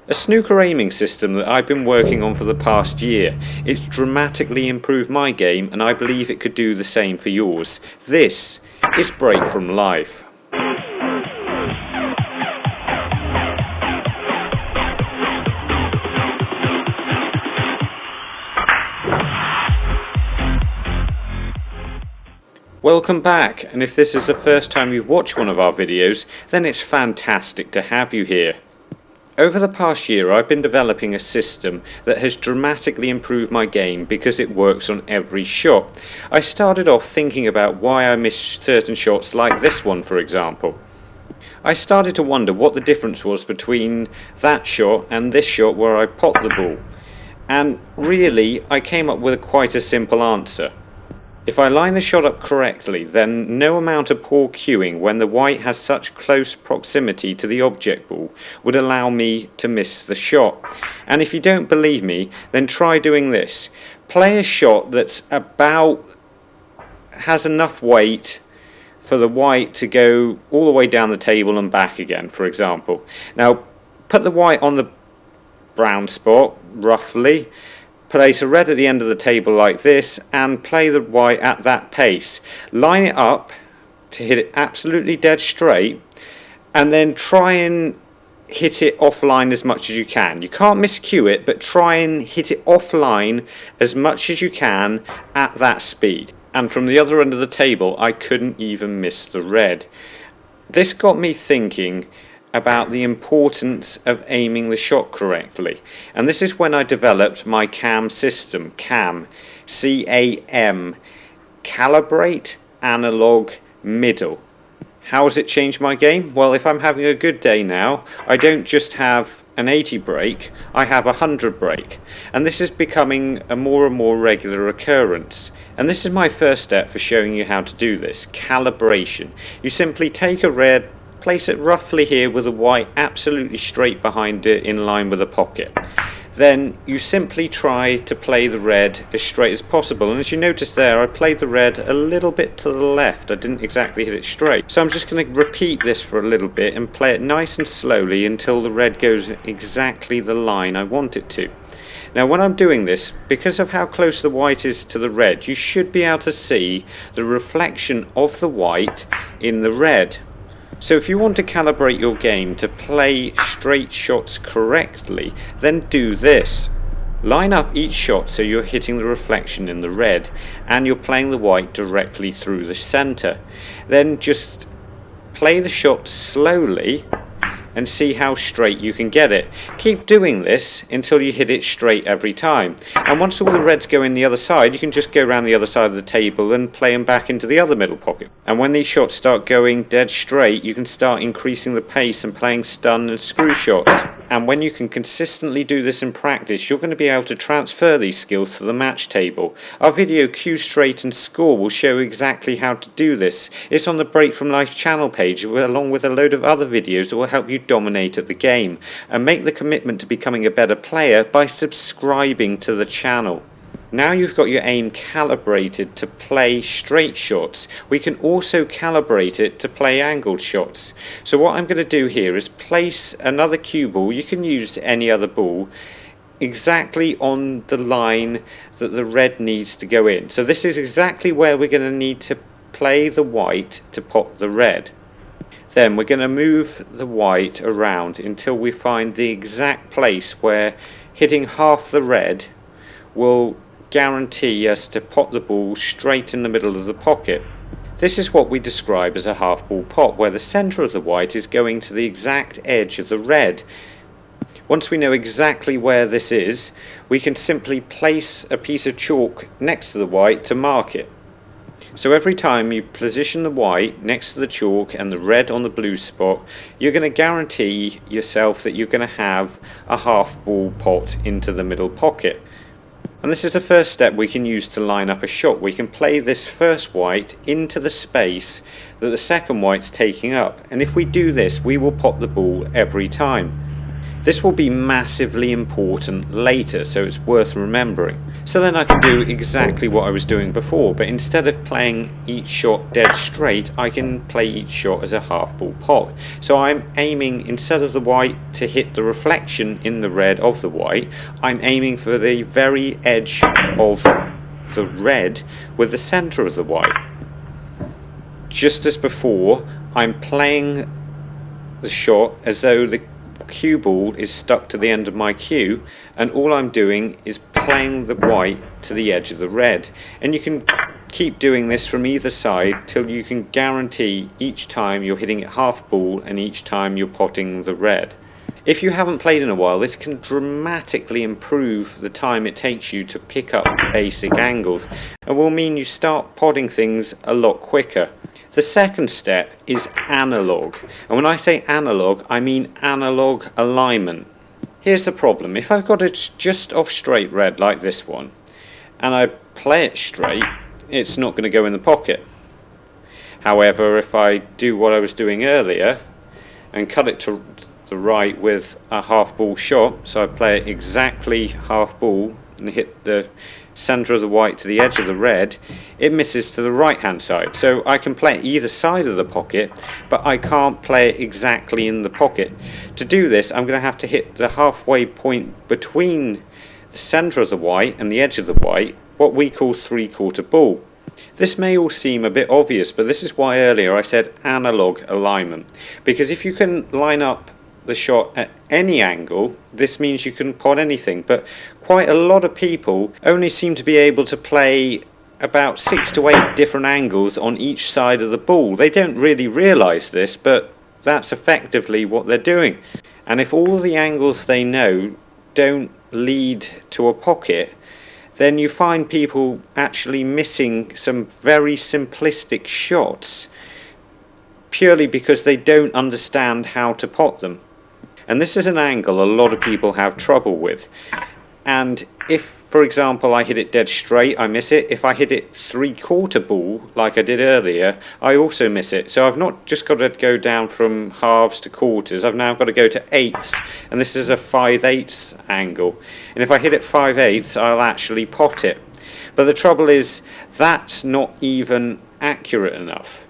A snooker aiming system that I've been working on for the past year. It's dramatically improved my game and I believe it could do the same for yours. This is Break From Life. Welcome back, and if this is the first time you've watched one of our videos, then it's fantastic to have you here. Over the past year I've been developing a system that has dramatically improved my game because it works on every shot. I started off thinking about why I missed certain shots like this one, for example. I started to wonder what the difference was between that shot and this shot where I popped the ball. And really I came up with quite a simple answer. If I line the shot up correctly, then no amount of poor cueing when the white has such close proximity to the object ball would allow me to miss the shot. And if you don't believe me, then try doing this. Play a shot that's has enough weight for the white to go all the way down the table and back again, for example. Now, put the white on the brown spot, roughly. Place a red at the end of the table like this and play the white at that pace. Line it up to hit it absolutely dead straight and then try and hit it offline as much as you can. You can't miscue it, but try and hit it offline as much as you can at that speed. And from the other end of the table I couldn't even miss the red. This got me thinking about the importance of aiming the shot correctly, and this is when I developed my CAM system. CAM, C-A-M, Calibrate, Analog, Middle. How has it changed my game? Well, if I'm having a good day now, I don't just have an 80 break, I have a 100 break, and this is becoming a more and more regular occurrence. And this is my first step for showing you how to do this, calibration. You simply take a red, place it roughly here with the white absolutely straight behind it in line with the pocket. Then you simply try to play the red as straight as possible, and as you notice there I played the red a little bit to the left. I didn't exactly hit it straight, so I'm just going to repeat this for a little bit and play it nice and slowly until the red goes exactly the line I want it to. Now when I'm doing this, because of how close the white is to the red, you should be able to see the reflection of the white in the red. So if you want to calibrate your game to play straight shots correctly, then do this. Line up each shot so you're hitting the reflection in the red and you're playing the white directly through the center. Then just play the shot slowly and see how straight you can get it. Keep doing this until you hit it straight every time. And once all the reds go in the other side, you can just go around the other side of the table and play them back into the other middle pocket. And when these shots start going dead straight, you can start increasing the pace and playing stun and screw shots. And when you can consistently do this in practice, you're going to be able to transfer these skills to the match table. Our video Cue Straight and Score will show exactly how to do this. It's on the Break From Life channel page, along with a load of other videos that will help you dominate at the game. And make the commitment to becoming a better player by subscribing to the channel. Now you've got your aim calibrated to play straight shots, we can also calibrate it to play angled shots. So what I'm going to do here is place another cue ball, you can use any other ball, exactly on the line that the red needs to go in. So this is exactly where we're going to need to play the white to pop the red. Then we're going to move the white around until we find the exact place where hitting half the red will guarantee us to pop the ball straight in the middle of the pocket. This is what we describe as a half ball pop, where the centre of the white is going to the exact edge of the red. Once we know exactly where this is, we can simply place a piece of chalk next to the white to mark it. So every time you position the white next to the chalk and the red on the blue spot, you're going to guarantee yourself that you're going to have a half ball pot into the middle pocket. And this is the first step we can use to line up a shot. We can play this first white into the space that the second white's taking up, and if we do this we will pop the ball every time. This will be massively important later, so it's worth remembering. So then I can do exactly what I was doing before, but instead of playing each shot dead straight, I can play each shot as a half ball pot. So I'm aiming, instead of the white to hit the reflection in the red of the white, I'm aiming for the very edge of the red with the centre of the white. Just as before, I'm playing the shot as though the cue ball is stuck to the end of my cue, and all I'm doing is playing the white to the edge of the red. And you can keep doing this from either side till you can guarantee each time you're hitting it half ball and each time you're potting the red. If you haven't played in a while, this can dramatically improve the time it takes you to pick up basic angles, and will mean you start potting things a lot quicker. The second step is analog, and when I say analog, I mean analog alignment. Here's the problem: if I've got it just off straight red like this one, and I play it straight, it's not going to go in the pocket. However, if I do what I was doing earlier and cut it to the right with a half ball shot, so I play it exactly half ball and hit the centre of the white to the edge of the red, it misses to the right hand side. So I can play it either side of the pocket, but I can't play it exactly in the pocket. To do this, I'm going to have to hit the halfway point between the centre of the white and the edge of the white, what we call 3/4 ball. This may all seem a bit obvious, but this is why earlier I said analog alignment, because if you can line up the shot at any angle, this means you can pot anything. But quite a lot of people only seem to be able to play about 6 to 8 different angles on each side of the ball. They don't really realise this, but that's effectively what they're doing. And if all the angles they know don't lead to a pocket, then you find people actually missing some very simplistic shots purely because they don't understand how to pot them. And this is an angle a lot of people have trouble with. And if, for example, I hit it dead straight, I miss it. If I hit it 3/4 ball, like I did earlier, I also miss it. So I've not just got to go down from halves to quarters, I've now got to go to eighths. And this is a 5/8 angle. And if I hit it 5/8, I'll actually pot it. But the trouble is, that's not even accurate enough.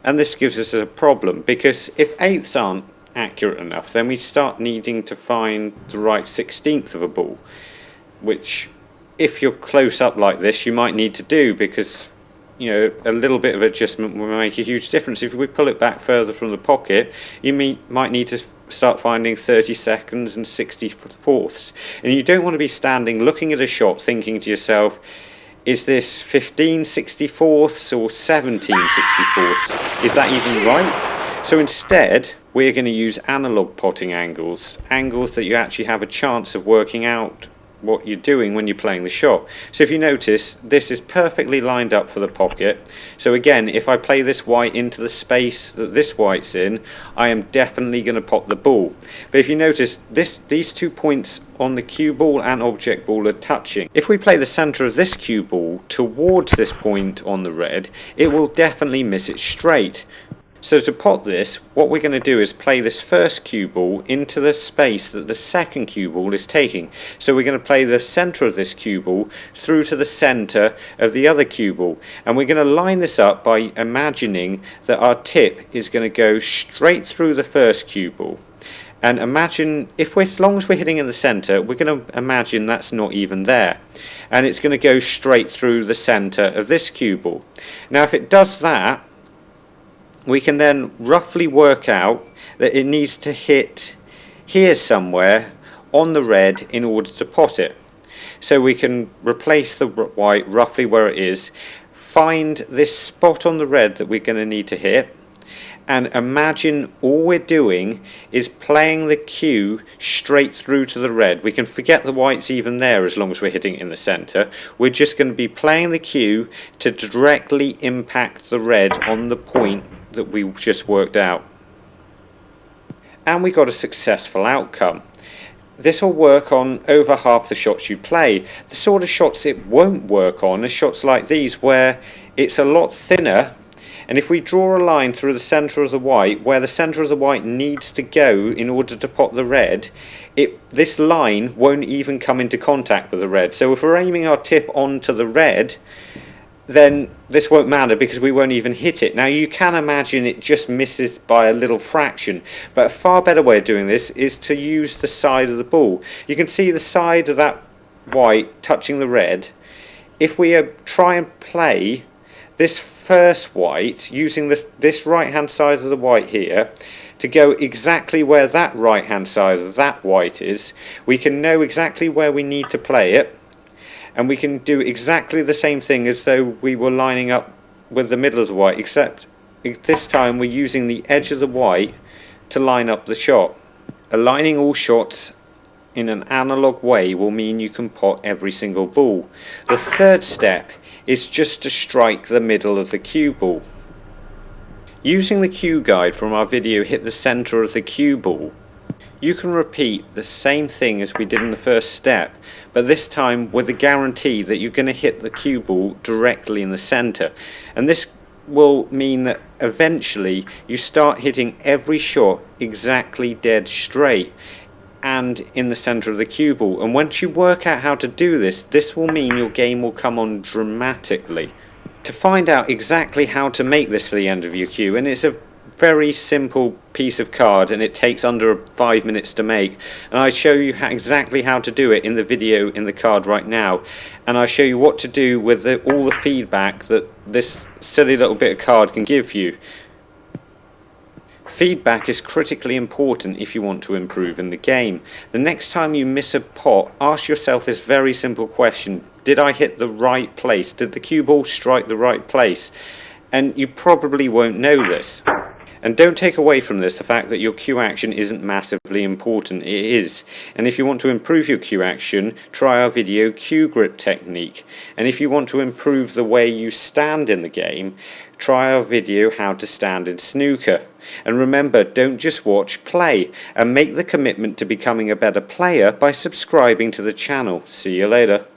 And this gives us a problem, because if eighths aren't accurate enough, then we start needing to find the right 16th of a ball, which if you're close up like this you might need to do, because you know a little bit of adjustment will make a huge difference. If we pull it back further from the pocket, you might need to start finding 32nds and 64ths, and you don't want to be standing looking at a shot thinking to yourself, is this 15/64ths or 17/64ths? Is that even right? So instead we're going to use analog potting angles that you actually have a chance of working out what you're doing when you're playing the shot. So if you notice, this is perfectly lined up for the pocket. So again, if I play this white into the space that this white's in, I am definitely going to pot the ball. But if you notice, these 2 points on the cue ball and object ball are touching. If we play the centre of this cue ball towards this point on the red, it will definitely miss it straight. So to pot this, what we're going to do is play this first cue ball into the space that the second cue ball is taking. So we're going to play the centre of this cue ball through to the centre of the other cue ball. And we're going to line this up by imagining that our tip is going to go straight through the first cue ball. And imagine, as long as we're hitting in the centre, we're going to imagine that's not even there. And it's going to go straight through the centre of this cue ball. Now if it does that, we can then roughly work out that it needs to hit here somewhere on the red in order to pot it. So we can replace the white roughly where it is, find this spot on the red that we're going to need to hit, and imagine all we're doing is playing the cue straight through to the red. We can forget the white's even there as long as we're hitting it in the centre. We're just going to be playing the cue to directly impact the red on the point that we just worked out. And we got a successful outcome. This will work on over half the shots you play. The sort of shots it won't work on are shots like these, where it's a lot thinner, and if we draw a line through the centre of the white where the centre of the white needs to go in order to pot the red, this line won't even come into contact with the red. So if we're aiming our tip onto the red, then this won't matter because we won't even hit it. Now you can imagine it just misses by a little fraction, but a far better way of doing this is to use the side of the ball. You can see the side of that white touching the red. If we try and play this first white using this right hand side of the white here to go exactly where that right hand side of that white is, we can know exactly where we need to play it, and we can do exactly the same thing as though we were lining up with the middle of the white, except this time we're using the edge of the white to line up the shot. Aligning all shots in an analog way will mean you can pot every single ball. The third step is just to strike the middle of the cue ball. Using the cue guide from our video Hit the Center of the Cue Ball, you can repeat the same thing as we did in the first step, but this time with a guarantee that you're going to hit the cue ball directly in the center. And this will mean that eventually you start hitting every shot exactly dead straight and in the center of the cue ball. And once you work out how to do this, this will mean your game will come on dramatically. To find out exactly how to make this for the end of your cue, and it's a very simple piece of card and it takes under 5 minutes to make, and I show you exactly how to do it in the video in the card right now, and I show you what to do with all the feedback that this silly little bit of card can give you. Feedback is critically important if you want to improve in the game. The next time you miss a pot, ask yourself this very simple question: did I hit the right place? Did the cue ball strike the right place? And you probably won't know this. And don't take away from this the fact that your cue action isn't massively important. It is. And if you want to improve your cue action, try our video Cue Grip Technique. And if you want to improve the way you stand in the game, try our video How to Stand in Snooker. And remember, don't just watch, play, and make the commitment to becoming a better player by subscribing to the channel. See you later.